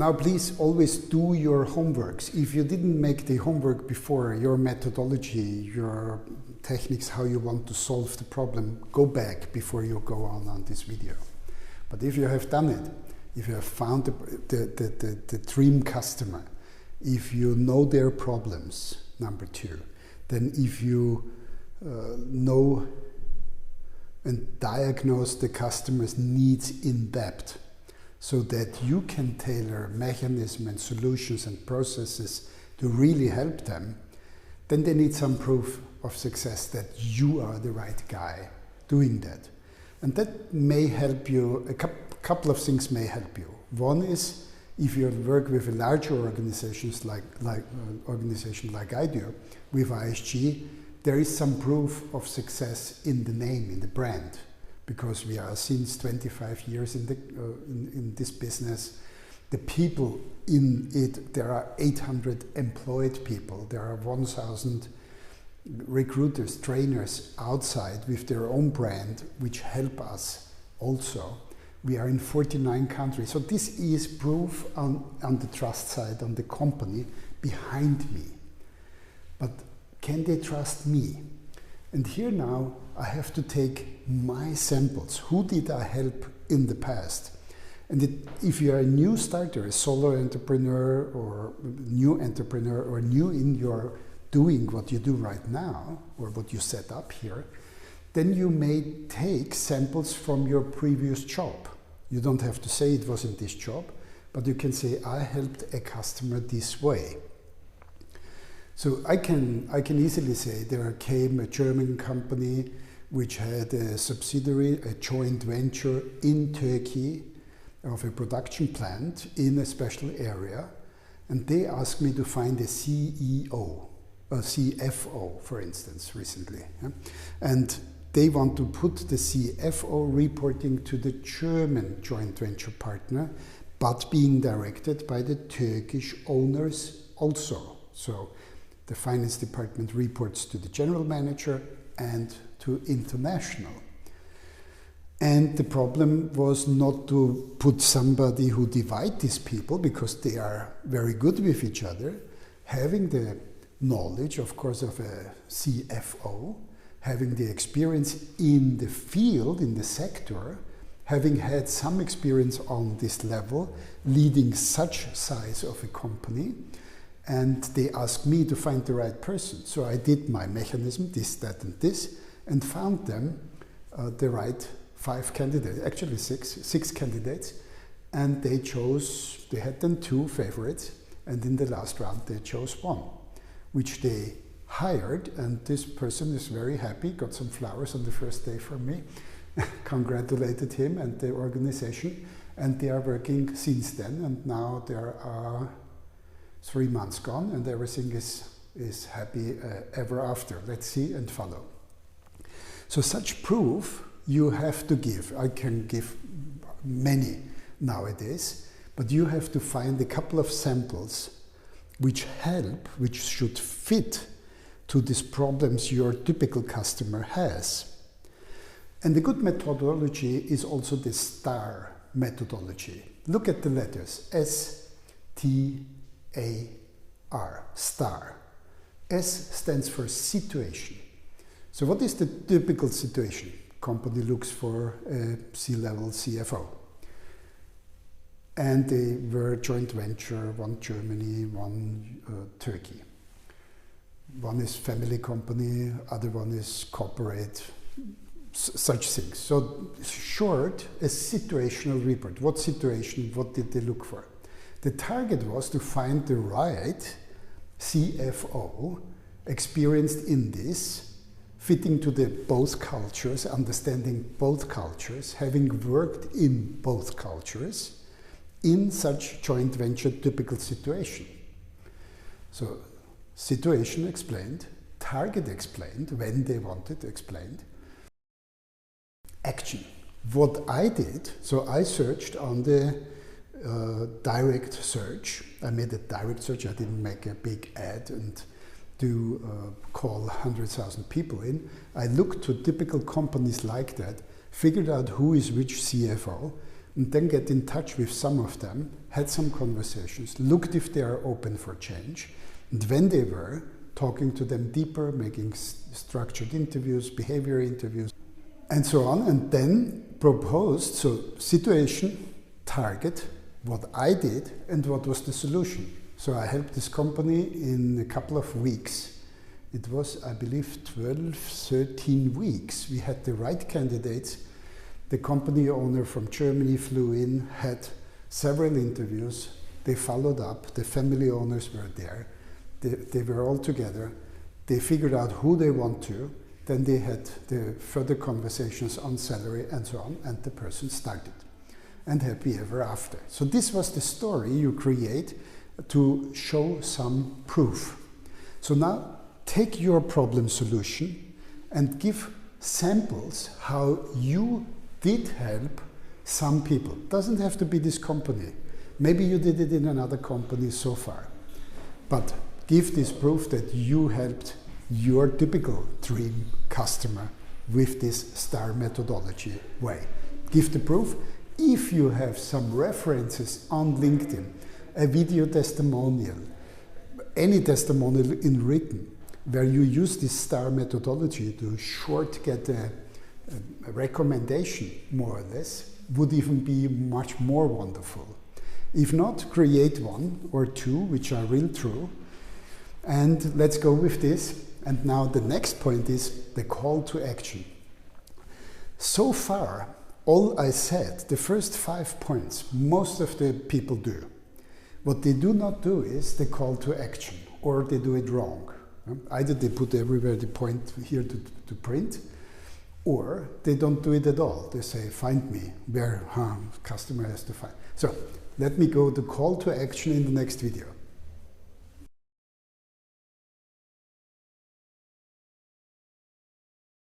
Now please always do your homeworks. If you didn't make the homework before, your methodology, your techniques, how you want to solve the problem, go back before you go on this video. But if you have done it, if you have found the dream customer, if you know their problems, number 2, then if you know and diagnose the customer's needs in depth, so that you can tailor mechanisms and solutions and processes to really help them, then they need some proof of success that you are the right guy doing that. And that may help you, a couple of things may help you. One is, if you work with a larger organizations like I do, with ISG, there is some proof of success in the name, in the brand, because we are since 25 years in this business. The people in it, there are 800 employed people, there are 1,000 recruiters, trainers outside with their own brand, which help us also. We are in 49 countries. So this is proof on the trust side, on the company behind me. But can they trust me? And here now I have to take my samples. Who did I help in the past? And if you are a new starter, a solo entrepreneur or new in your doing what you do right now, or what you set up here, then you may take samples from your previous job. You don't have to say it was in this job, but you can say, I helped a customer this way. So I can easily say there came a German company which had a subsidiary, a joint venture in Turkey of a production plant in a special area, and they asked me to find a CEO, a CFO, for instance, recently. Yeah? And they want to put the CFO reporting to the German joint venture partner, but being directed by the Turkish owners also. So the finance department reports to the general manager and to international. And the problem was not to put somebody who divides these people, because they are very good with each other, having the knowledge, of course, of a CFO, having the experience in the field, in the sector, having had some experience on this level, leading such size of a company. And they asked me to find the right person. So I did my mechanism, this, that, and this, and found them the right 5 candidates, actually six candidates. And they had then 2 favorites, and in the last round they chose 1, which they hired, and this person is very happy, got some flowers on the first day from me, congratulated him and the organization, and they are working since then, and now there are 3 months gone, and everything is happy ever after. Let's see and follow. So such proof you have to give. I can give many nowadays, but you have to find a couple of samples which help, which should fit to these problems your typical customer has. And the good methodology is also the STAR methodology. Look at the letters, S-T-A-R, STAR. S stands for situation. So what is the typical situation? Company looks for a C-level CFO. And they were joint venture, one Germany, one Turkey. One is family company, other one is corporate, such things. So short, a situational report. What situation, what did they look for? The target was to find the right CFO, experienced in this, fitting to the both cultures, understanding both cultures, having worked in both cultures, in such joint venture typical situation. So situation explained, target explained, when they wanted explained. Action. What I did, so I searched on the direct search. I made a direct search, I didn't make a big ad and call 100,000 people in. I looked to typical companies like that, figured out who is which CFO, and then get in touch with some of them, had some conversations, looked if they are open for change, and when they were, talking to them deeper, making structured interviews, behavior interviews, and so on, and then proposed, so situation, target, what I did, and what was the solution. So I helped this company in a couple of weeks. It was, I believe, 12, 13 weeks. We had the right candidates. The company owner from Germany flew in, had several interviews. They followed up. The family owners were there. They were all together. They figured out who they want to. Then they had the further conversations on salary and so on, and the person started. And happy ever after. So this was the story you create to show some proof. So now take your problem solution and give samples how you did help some people. Doesn't have to be this company. Maybe you did it in another company so far. But give this proof that you helped your typical dream customer with this STAR methodology way. Give the proof. If you have some references on LinkedIn, a video testimonial, any testimonial in written, where you use this STAR methodology to short get a recommendation, more or less, would even be much more wonderful. If not, create one or two which are real true, and let's go with this. And now the next point is the call to action. So far, all I said, the first 5 points, most of the people do. What they do not do is the call to action, or they do it wrong. Either they put everywhere the point here to print, or they don't do it at all. They say, find me, where customer has to find. So let me go to call to action in the next video.